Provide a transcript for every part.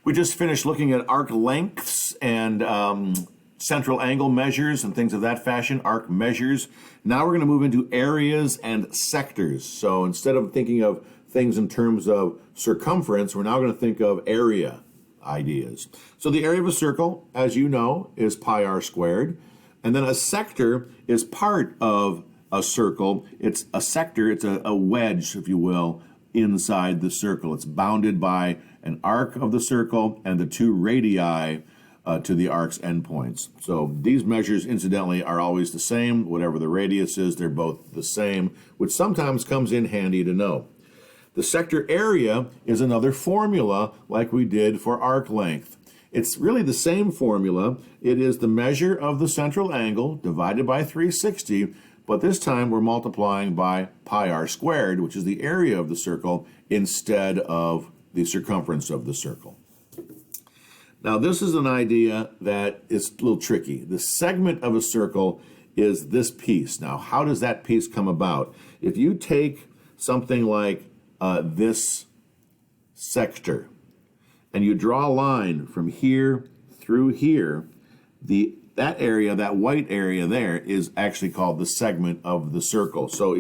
We just finished looking at arc lengths and central angle measures and things of that fashion, arc measures. Now we're going to move into areas and sectors. So instead of thinking of things in terms of circumference, we're now going to think of area ideas. So the area of a circle, as you know, is pi r squared. And then a sector is part of a circle. It's a sector, it's a wedge, if you will, inside the circle. It's bounded by an arc of the circle and the two radii to the arc's endpoints. So these measures, incidentally, are always the same. Whatever the radius is, they're both the same, which sometimes comes in handy to know. The sector area is another formula like we did for arc length. It's really the same formula. It is the measure of the central angle divided by 360, but this time we're multiplying by pi r squared, which is the area of the circle, instead of the circumference of the circle. Now this is an idea that is a little tricky. The segment of a circle is this piece. Now how does that piece come about? If you take something like this sector and you draw a line from here through here, that area, that white area there, is actually called the segment of the circle. So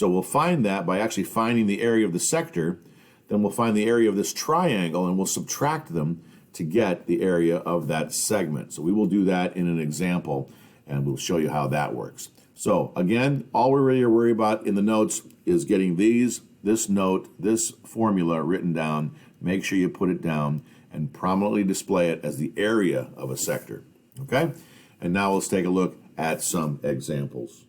we'll find that by actually finding the area of the sector, then we'll find the area of this triangle and we'll subtract them to get the area of that segment. So we will do that in an example and we'll show you how that works. So again, all we're really worried about in the notes is getting this note, this formula written down. Make sure you put it down and prominently display it as the area of a sector. Okay? And now let's take a look at some examples.